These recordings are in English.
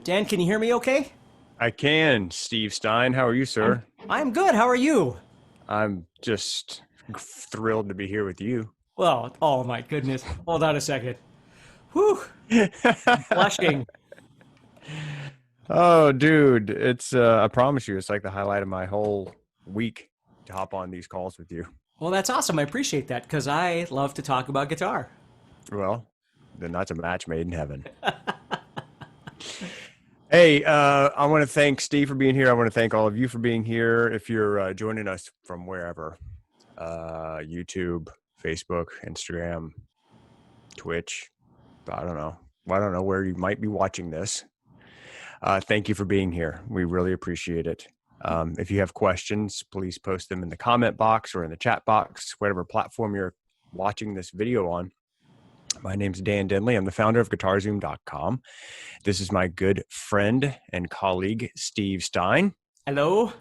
Dan, can you hear me okay? I can, Steve Stein. How are you, sir? I'm good. How are you? I'm just thrilled to be here with you. Well, oh my goodness. Hold on a second. Whew, blushing. Oh, dude, it's I promise you, it's like the highlight of my whole week to hop on these calls with you. Well, that's awesome. I appreciate that because I love to talk about guitar. Well, then that's a match made in heaven. Hey, I want to thank Steve for being here. I want to thank all of you for being here. If you're joining us from wherever, YouTube, Facebook, Instagram, Twitch, I don't know. I don't know where you might be watching this. Thank you for being here. We really appreciate it. If you have questions, please post them in the comment box or in the chat box, whatever platform you're watching this video on. My name's Dan Denley. I'm the founder of guitarzoom.com. This is my good friend and colleague, Steve Stein. Hello.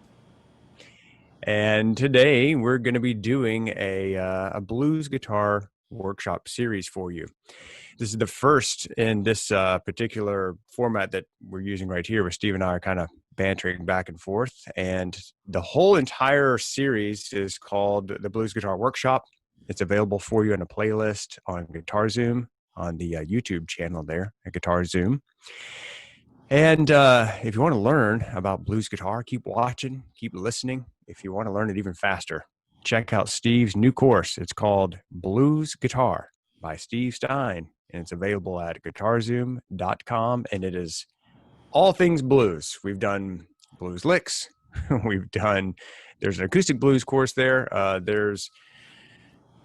And today we're going to be doing a blues guitar workshop series for you. This is the first in this particular format that we're using right here, where Steve and I are kind of bantering back and forth. And the whole entire series is called the Blues Guitar Workshop. It's available for you in a playlist on GuitarZoom on the YouTube channel there at GuitarZoom. And if you want to learn about blues guitar, keep watching, keep listening. If you want to learn it even faster, check out Steve's new course. It's called Blues Guitar by Steve Stein, and it's available at guitarzoom.com, and it is all things blues. We've done blues licks. There's an acoustic blues course there. There's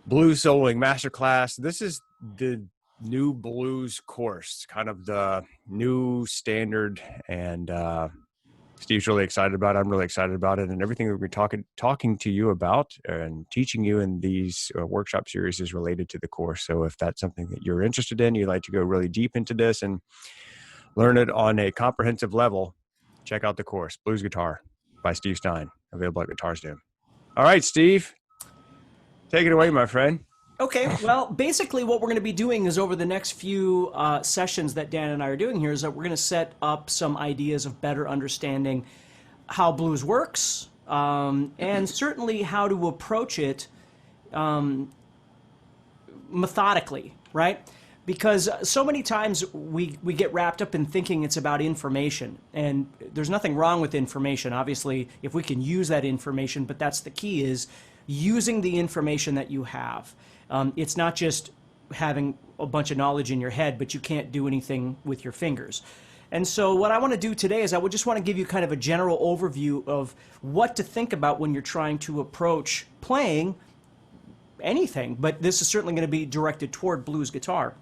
blues soloing masterclass. This is the new blues course, kind of the new standard, and Steve's really excited about it. I'm really excited about it, and everything that we're talking to you about and teaching you in these workshop series is related to the course. So if that's something that you're interested in, you'd like to go really deep into this and learn it on a comprehensive level, check out the course, Blues Guitar by Steve Stein, available at GuitarZoom. All right, Steve, take it away, my friend. Okay, well, basically what we're going to be doing is over the next few sessions that Dan and I are doing here is that we're going to set up some ideas of better understanding how blues works, and certainly how to approach it methodically, right? Because so many times we get wrapped up in thinking it's about information, and there's nothing wrong with information. Obviously, if we can use that information, but that's the key, is using the information that you have. It's not just having a bunch of knowledge in your head, but you can't do anything with your fingers. And so what I want to do today is I would just want to give you kind of a general overview of what to think about when you're trying to approach playing anything, but this is certainly going to be directed toward blues guitar.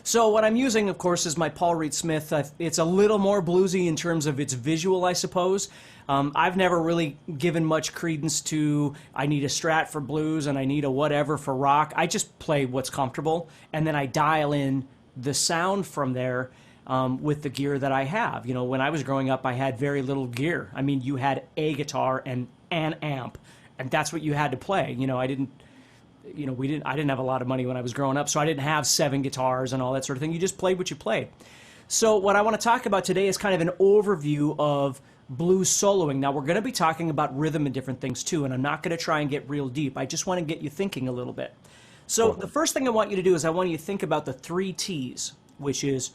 So what I'm using, of course, is my Paul Reed Smith. It's a little more bluesy in terms of its visual, I suppose. I've never really given much credence to I need a Strat for blues and I need a whatever for rock. I just play what's comfortable, and then I dial in the sound from there with the gear that I have. You know, when I was growing up, I had very little gear. I mean, you had a guitar and an amp, and that's what you had to play. You know, I didn't have a lot of money when I was growing up, so I didn't have 7 guitars and all that sort of thing. You just played what you played. So what I want to talk about today is kind of an overview of blues soloing. Now, we're going to be talking about rhythm and different things too, and I'm not going to try and get real deep. I just want to get you thinking a little bit. So the first thing I want you to do is I want you to think about the 3 T's, which is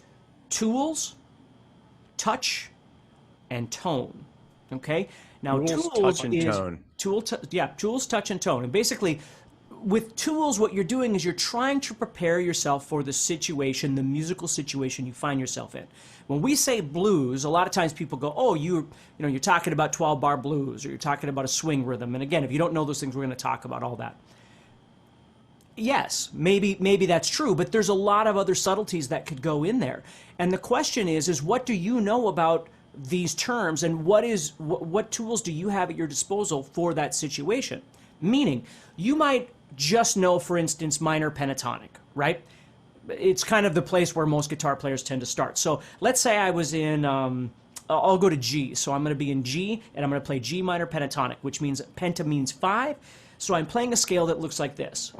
tools, touch, and tone. Okay? Now, Tools, touch, and tone. Tools, touch, and tone. And basically, with tools, what you're doing is you're trying to prepare yourself for the situation, the musical situation you find yourself in. When we say blues, a lot of times people go, oh, you're talking about 12-bar blues, or you're talking about a swing rhythm. And again, if you don't know those things, we're going to talk about all that. Yes, maybe that's true, but there's a lot of other subtleties that could go in there. And the question is what do you know about these terms, and what tools do you have at your disposal for that situation? Meaning, you might just know, for instance, minor pentatonic, right? It's kind of the place where most guitar players tend to start. So let's say I was in, I'll go to G. So I'm going to be in G, and I'm going to play G minor pentatonic, which means penta means 5. So I'm playing a scale that looks like this.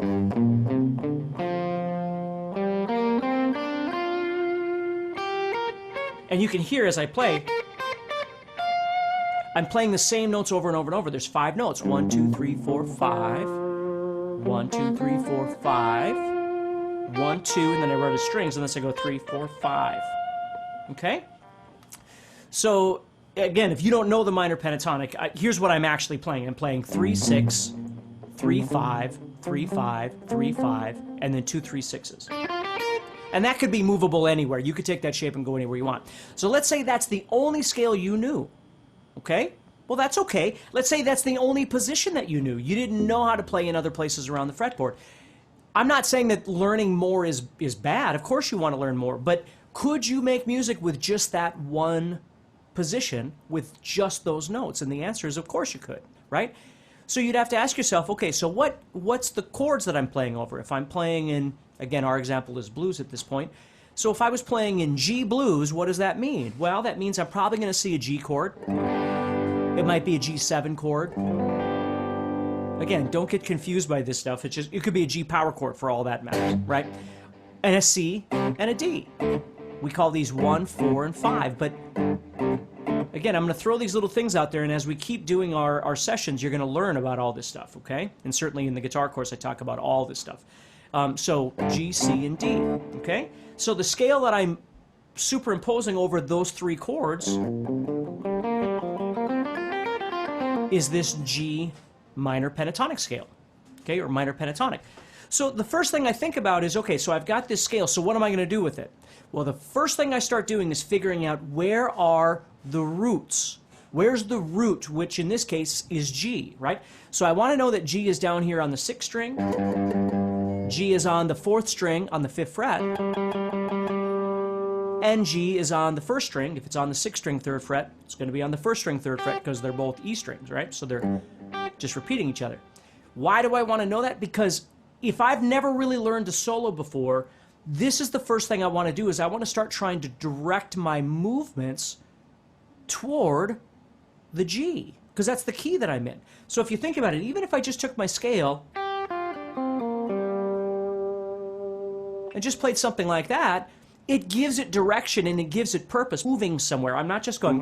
And you can hear as I play, I'm playing the same notes over and over and over. There's 5 notes. 1, 2, 3, 4, 5. 1, 2, 3, 4, 5. 1, 2, and then I wrote a strings, and then I go 3, 4, 5. Okay? So, again, if you don't know the minor pentatonic, here's what I'm actually playing. I'm playing 3, 6, 3, 5, 3, 5, 3, 5, and then 2, 3, 6s. And that could be movable anywhere. You could take that shape and go anywhere you want. So let's say that's the only scale you knew. Okay? Well, that's okay. Let's say that's the only position that you knew. You didn't know how to play in other places around the fretboard. I'm not saying that learning more is bad. Of course you want to learn more. But could you make music with just that one position, with just those notes? And the answer is, of course you could, right? So you'd have to ask yourself, okay, so what's the chords that I'm playing over? If I'm playing in, again, our example is blues at this point. So if I was playing in G blues, what does that mean? Well, that means I'm probably going to see a G chord. It might be a G7 chord. Again, don't get confused by this stuff. It could be a G power chord for all that matters, right? And a C and a D. We call these 1, 4, and 5. But again, I'm going to throw these little things out there, and as we keep doing our sessions, you're going to learn about all this stuff, okay? And certainly in the guitar course, I talk about all this stuff. So G, C, and D, okay? So the scale that I'm superimposing over those 3 chords is this G minor pentatonic scale, okay, or minor pentatonic. So the first thing I think about is, okay, so I've got this scale, so what am I going to do with it? Well, the first thing I start doing is figuring out where are the roots. Where's the root, which in this case is G, right? So I want to know that G is down here on the 6th string. G is on the 4th string on the 5th fret. And G is on the 1st string. If it's on the 6th string 3rd fret, it's going to be on the 1st string 3rd fret because they're both E strings, right? So they're just repeating each other. Why do I want to know that? Because if I've never really learned to solo before, this is the first thing I want to do, is I want to start trying to direct my movements toward the G, because that's the key that I'm in. So if you think about it, even if I just took my scale and just played something like that, it gives it direction and it gives it purpose, moving somewhere. I'm not just going...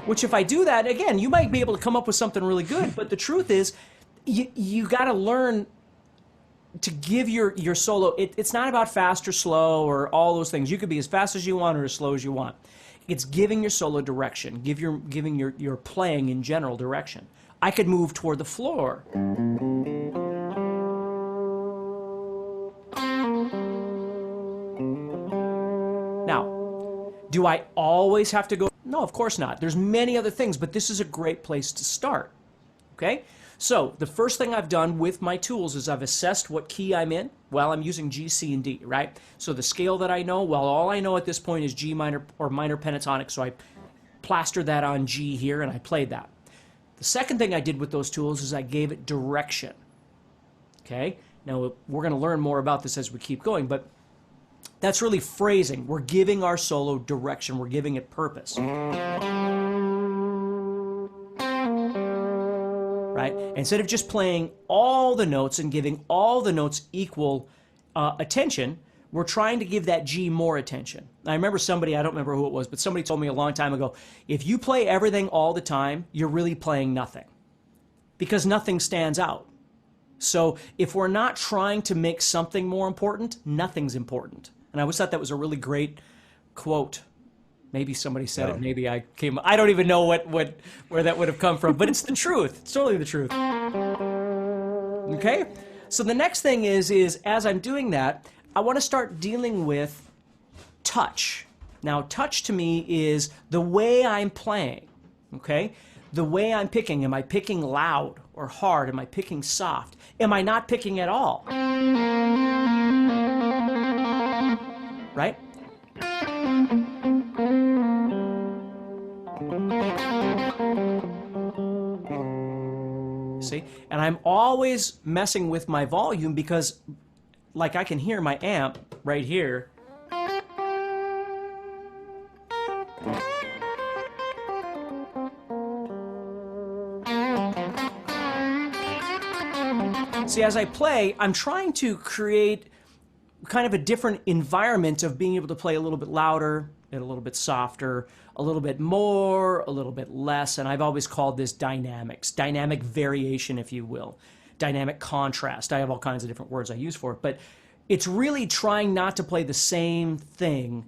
Which if I do that, again, you might be able to come up with something really good, but the truth is, you got to learn to give your solo. It's not about fast or slow or all those things. You could be as fast as you want or as slow as you want. It's giving your solo direction, giving your playing in general direction. I could move toward the floor. Now, do I always have to go? No, of course not. There's many other things, but this is a great place to start. Okay? So the first thing I've done with my tools is I've assessed what key I'm in. Well, I'm using G, C, and D, right? So the scale that I know, well, all I know at this point is G minor or minor pentatonic, so I plastered that on G here and I played that. The second thing I did with those tools is I gave it direction. Okay? Now, we're going to learn more about this as we keep going, but that's really phrasing. We're giving our solo direction. We're giving it purpose. Right? Instead of just playing all the notes and giving all the notes equal attention, we're trying to give that G more attention. I remember somebody, I don't remember who it was, but somebody told me a long time ago, if you play everything all the time, you're really playing nothing, because nothing stands out. So if we're not trying to make something more important, nothing's important. And I always thought that was a really great quote. Maybe somebody said it. Maybe I don't even know where that would have come from, but it's the truth. It's totally the truth. Okay? So the next thing is as I'm doing that, I want to start dealing with touch. Now, touch to me is the way I'm playing. Okay? The way I'm picking. Am I picking loud or hard? Am I picking soft? Am I not picking at all? Right? See? And I'm always messing with my volume because, like, I can hear my amp right here. See, as I play, I'm trying to create kind of a different environment of being able to play a little bit louder and a little bit softer, a little bit more, a little bit less. And I've always called this dynamics, dynamic variation, if you will, dynamic contrast. I have all kinds of different words I use for it, but it's really trying not to play the same thing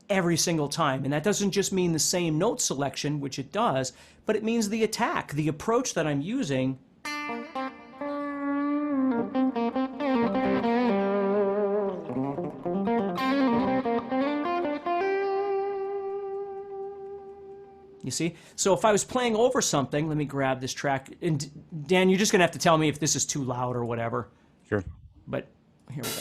every single time. And that doesn't just mean the same note selection, which it does, but it means the attack, the approach that I'm using. You see? So if I was playing over something, let me grab this track. And Dan, you're just going to have to tell me if this is too loud or whatever. Sure. But here we go.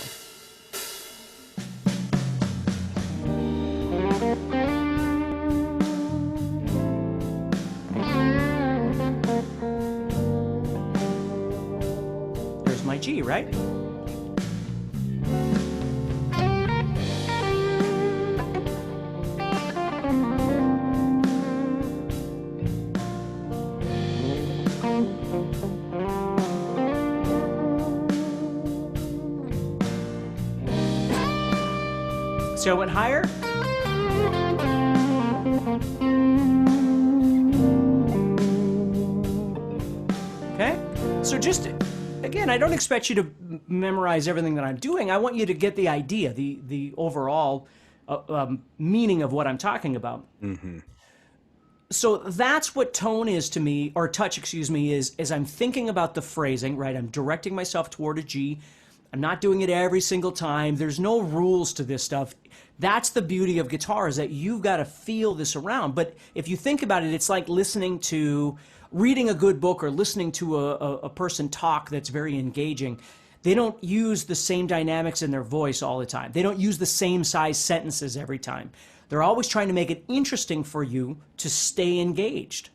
There's my G, right? So I went higher. Okay? So just, again, I don't expect you to memorize everything that I'm doing. I want you to get the idea, the overall meaning of what I'm talking about. Mm-hmm. So that's what tone is to me, or touch, excuse me, is as I'm thinking about the phrasing, right? I'm directing myself toward a G. I'm not doing it every single time. There's no rules to this stuff. That's the beauty of guitar, is that you've got to feel this around. But if you think about it, it's like reading a good book or listening to a person talk that's very engaging. They don't use the same dynamics in their voice all the time. They don't use the same size sentences every time. They're always trying to make it interesting for you to stay engaged.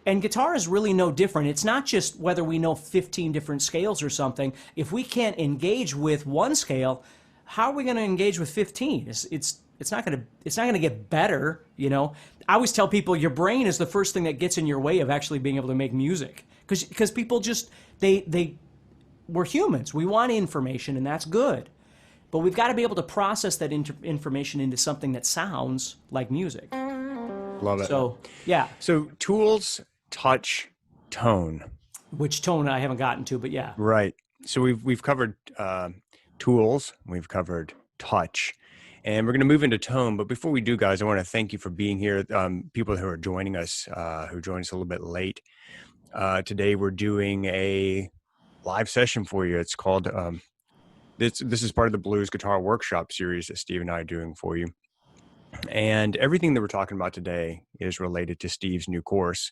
And guitar is really no different. It's not just whether we know 15 different scales or something. If we can't engage with one scale, how are we going to engage with 15? It's not going to get better, you know. I always tell people your brain is the first thing that gets in your way of actually being able to make music, because people just we're humans. We want information, and that's good. But we've got to be able to process that information into something that sounds like music. Love it. So, yeah. So tools, touch, tone. Which tone I haven't gotten to, but yeah. Right. So we've covered tools, we've covered touch, and we're going to move into tone. But before we do, guys, I want to thank you for being here. People who are joining us, who joined us a little bit late. Today we're doing a live session for you. It's called, this is part of the Blues Guitar Workshop series that Steve and I are doing for you. And everything that we're talking about today is related to Steve's new course.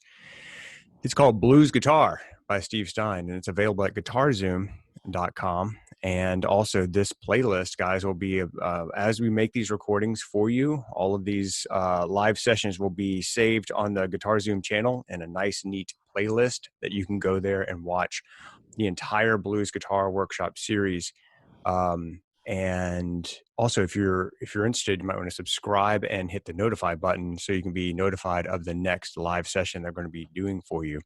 It's called Blues Guitar by Steve Stine, and it's available at guitarzoom.com. And also this playlist, guys, will be, as we make these recordings for you, all of these live sessions will be saved on the GuitarZoom channel in a nice, neat playlist that you can go there and watch the entire Blues Guitar Workshop series. And also, if you're interested, you might want to subscribe and hit the notify button so you can be notified of the next live session they're going to be doing for you.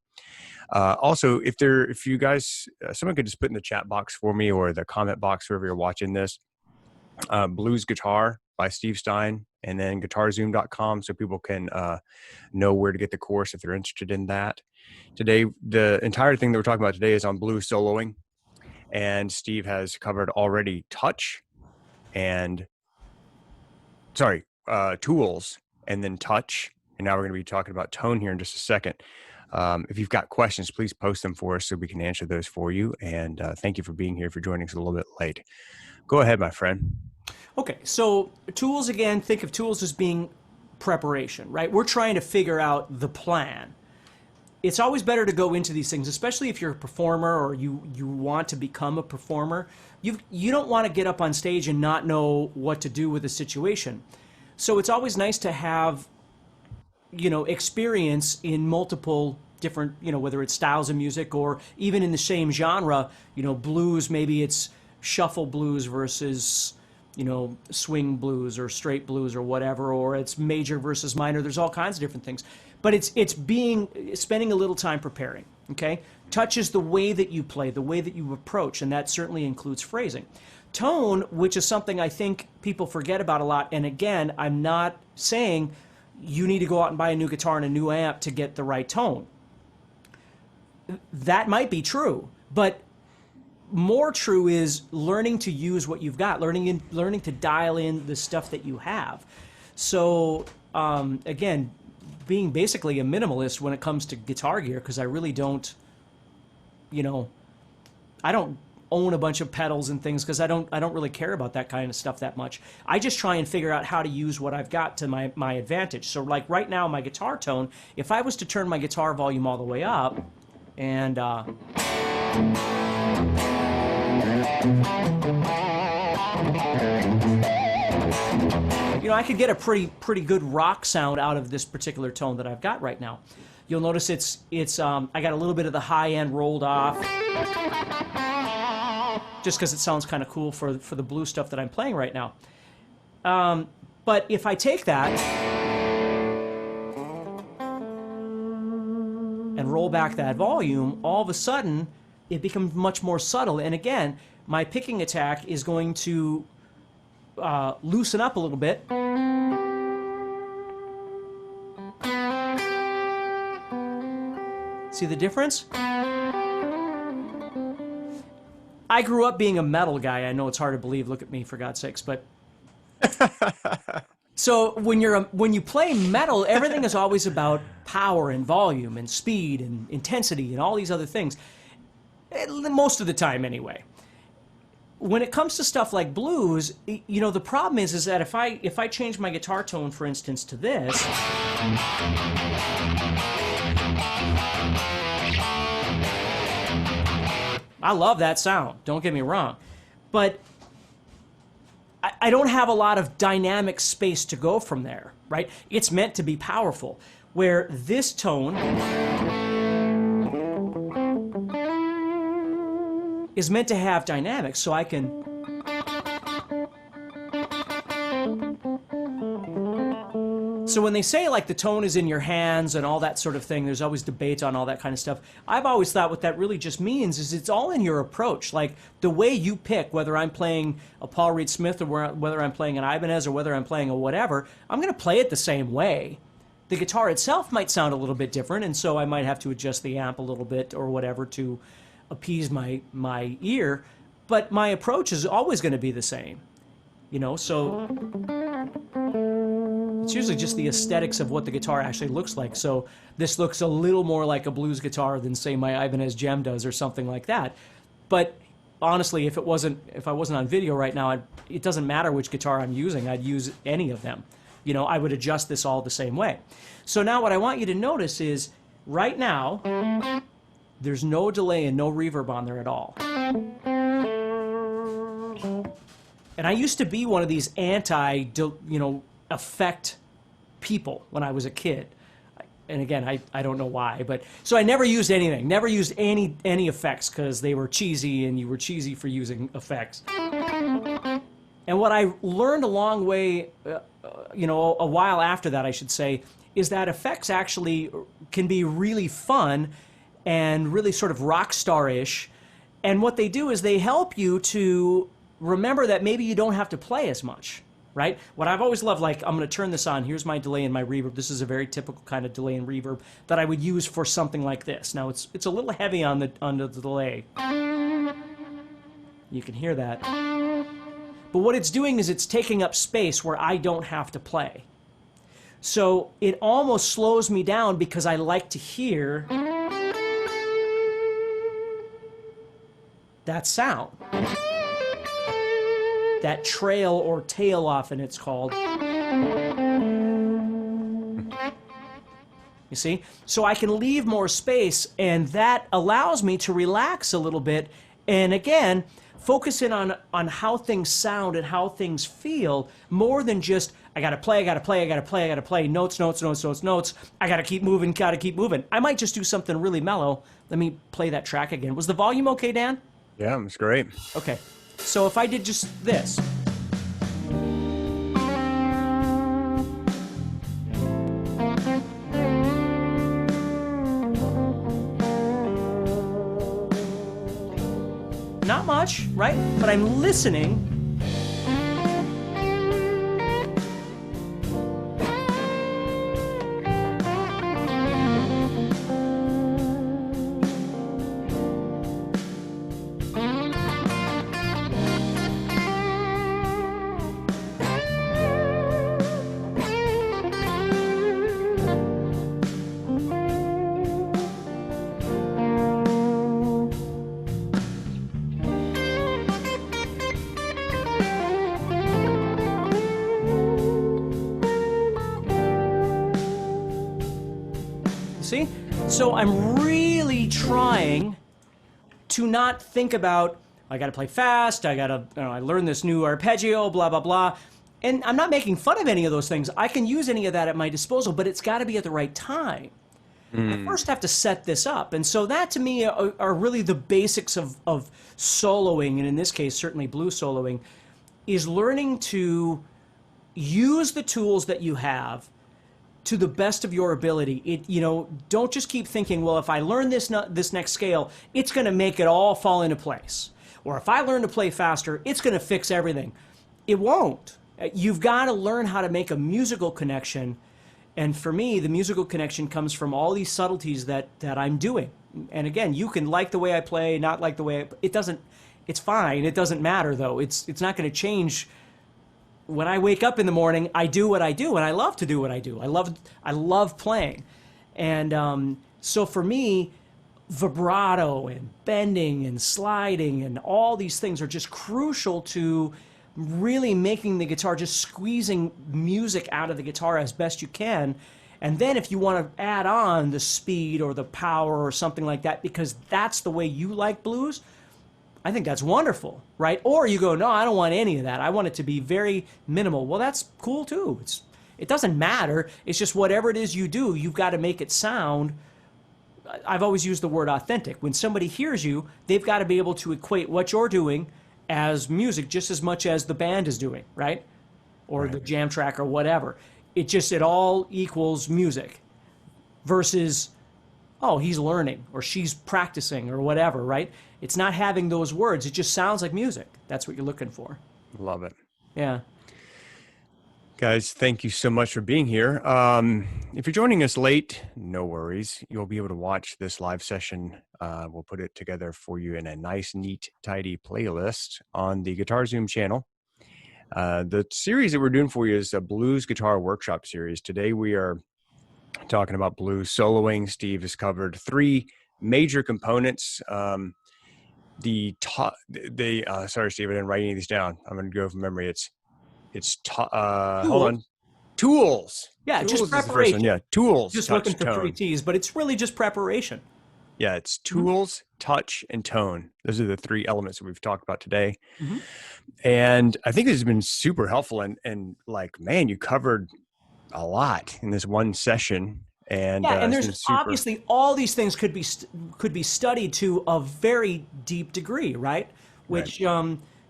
Also, if you guys, someone could just put in the chat box for me or the comment box wherever you're watching this, Blues Guitar by Steve Stein, and then guitarzoom.com so people can know where to get the course if they're interested in that. Today, the entire thing that we're talking about today is on blues soloing. And Steve has covered already touch and, tools and then touch. And now we're going to be talking about tone here in just a second. If you've got questions, please post them for us so we can answer those for you. And thank you for being here, for joining us a little bit late. Go ahead, my friend. Okay, so tools, again, think of tools as being preparation, right? We're trying to figure out the plan. It's always better to go into these things, especially if you're a performer or you want to become a performer. You don't want to get up on stage and not know what to do with a situation. So it's always nice to have, experience in multiple different, whether it's styles of music or even in the same genre, blues, maybe it's shuffle blues versus, swing blues or straight blues or whatever, or it's major versus minor. There's all kinds of different things. But it's spending a little time preparing, okay? Touch is the way that you play, the way that you approach, and that certainly includes phrasing. Tone, which is something I think people forget about a lot, and again, I'm not saying you need to go out and buy a new guitar and a new amp to get the right tone. That might be true, but more true is learning to use what you've got, learning to dial in the stuff that you have. So again, being basically a minimalist when it comes to guitar gear, because I really don't, I don't own a bunch of pedals and things because I don't really care about that kind of stuff that much. I just try and figure out how to use what I've got to my advantage. So like right now, my guitar tone, if I was to turn my guitar volume all the way up and I could get a pretty good rock sound out of this particular tone that I've got right now. You'll notice it's I got a little bit of the high end rolled off, just because it sounds kind of cool for the blues stuff that I'm playing right now. But if I take that and roll back that volume, all of a sudden it becomes much more subtle. And again, my picking attack is going to loosen up a little bit. See the difference? I grew up being a metal guy. I know it's hard to believe. Look at me, for God's sakes. But so when you play metal, everything is always about power and volume and speed and intensity and all these other things. Most of the time, anyway. When it comes to stuff like blues, the problem is that if I change my guitar tone, for instance, to this, I love that sound, don't get me wrong, but I don't have a lot of dynamic space to go from there, right? It's meant to be powerful, where this tone is meant to have dynamics, so I can So when they say like the tone is in your hands and all that sort of thing, there's always debate on all that kind of stuff. I've always thought what that really just means is it's all in your approach. Like the way you pick, whether I'm playing a Paul Reed Smith or whether I'm playing an Ibanez or whether I'm playing a whatever, I'm going to play it the same way. The guitar itself might sound a little bit different, and so I might have to adjust the amp a little bit or whatever to appease my ear, but my approach is always going to be the same. So it's usually just the aesthetics of what the guitar actually looks like. So this looks a little more like a blues guitar than, say, my Ibanez Gem does or something like that. But honestly, if I wasn't on video right now, it doesn't matter which guitar I'm using. I'd use any of them. I would adjust this all the same way. So now what I want you to notice is right now, there's no delay and no reverb on there at all. And I used to be one of these effect people when I was a kid. And again, I don't know why, but so I never used anything, never used any effects because they were cheesy and you were cheesy for using effects. And what I learned a long way, a while after that, I should say, is that effects actually can be really fun and really sort of rock star-ish. And what they do is they help you to remember that maybe you don't have to play as much, right? What I've always loved, like, I'm going to turn this on. Here's my delay and my reverb. This is a very typical kind of delay and reverb that I would use for something like this. Now, it's a little heavy on the delay. You can hear that. But what it's doing is it's taking up space where I don't have to play. So it almost slows me down because I like to hear that sound. That trail or tail often it's called. You see? So I can leave more space, and that allows me to relax a little bit. And again, focus in on how things sound and how things feel more than just, I gotta play, notes, I gotta keep moving. I might just do something really mellow. Let me play that track again. Was the volume okay, Dan? Yeah, it was great. Okay. So if I did just this. not much, right? But I'm listening. See? So I'm really trying to not think about, I got to play fast, I learned this new arpeggio, blah, blah, blah. And I'm not making fun of any of those things. I can use any of that at my disposal, but it's got to be at the right time. I first have to set this up. And so that to me are really the basics of soloing, and in this case, certainly blues soloing, is learning to use the tools that you have to the best of your ability. Don't just keep thinking, well, if I learn this next scale, it's going to make it all fall into place. Or if I learn to play faster, it's going to fix everything. It won't. You've got to learn how to make a musical connection. And for me, the musical connection comes from all these subtleties that I'm doing. And again, you can like the way I play, not like the way it's fine. It doesn't matter though. It's not going to change. When I wake up in the morning, I do what I do, and I love to do what I do. I love playing. And so for me, vibrato and bending and sliding and all these things are just crucial to really making the guitar, just squeezing music out of the guitar as best you can. And then if you want to add on the speed or the power or something like that, because that's the way you like blues, I think that's wonderful, right? Or you go, no, I don't want any of that. I want it to be very minimal. Well, that's cool too. It doesn't matter. It's just whatever it is you do, you've got to make it sound. I've always used the word authentic. When somebody hears you, they've got to be able to equate what you're doing as music just as much as the band is doing, right? Or right. The jam track or whatever. It all equals music versus, oh, he's learning or she's practicing or whatever, right? It's not having those words. It just sounds like music. That's what you're looking for. Love it. Yeah. Guys, thank you so much for being here. If you're joining us late, no worries. You'll be able to watch this live session. We'll put it together for you in a nice, neat, tidy playlist on the GuitarZoom channel. The series that we're doing for you is a blues guitar workshop series. Today we are talking about blues soloing. Steve has covered three major components. Sorry, Steve, I didn't write any of these down. I'm going to go from memory. Hold on. Tools. Yeah, tools just preparation. Yeah, tools. Just touch, looking for tone. 3 T's, but it's really just preparation. Yeah, it's tools, touch, and tone. Those are the three elements that we've talked about today. Mm-hmm. And I think this has been super helpful. And like, man, you covered a lot in this one session. And yeah, and there's obviously all these things could be studied to a very deep degree, right? Which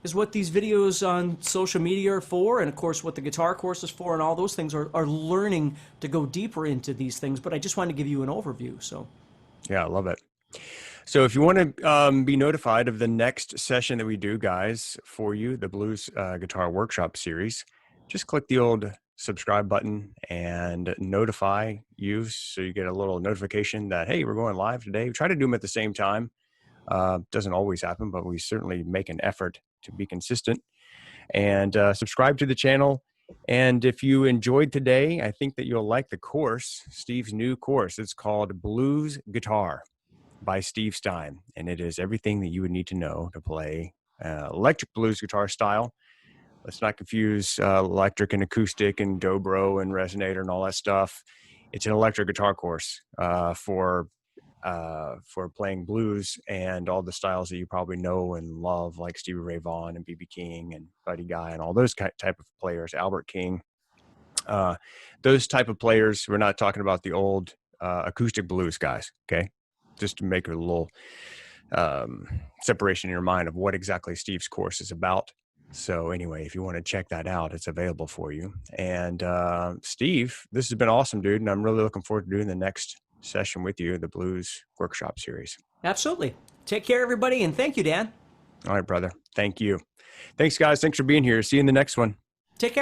is what these videos on social media are for, and of course what the guitar course is for, and all those things are learning to go deeper into these things. But I just wanted to give you an overview. So, yeah, I love it. So if you want to be notified of the next session that we do, guys, for you, the Blues Guitar Workshop Series, just click the old subscribe button and notify you so you get a little notification that, hey, we're going live today. We try to do them at the same time. Doesn't always happen, but we certainly make an effort to be consistent. And subscribe to the channel. And if you enjoyed today, I think that you'll like the course, Steve's new course. It's called Blues Guitar by Steve Stein. And it is everything that you would need to know to play electric blues guitar style. Let's not confuse electric and acoustic and dobro and resonator and all that stuff. It's an electric guitar course for playing blues and all the styles that you probably know and love, like Stevie Ray Vaughan and B.B. King and Buddy Guy and all those type of players, Albert King. Those type of players. We're not talking about the old acoustic blues guys, okay? Just to make a little separation in your mind of what exactly Steve's course is about. So anyway, if you want to check that out, it's available for you. And Steve, this has been awesome, dude. And I'm really looking forward to doing the next session with you, the Blues Workshop Series. Absolutely. Take care, everybody. And thank you, Dan. All right, brother. Thank you. Thanks, guys. Thanks for being here. See you in the next one. Take care.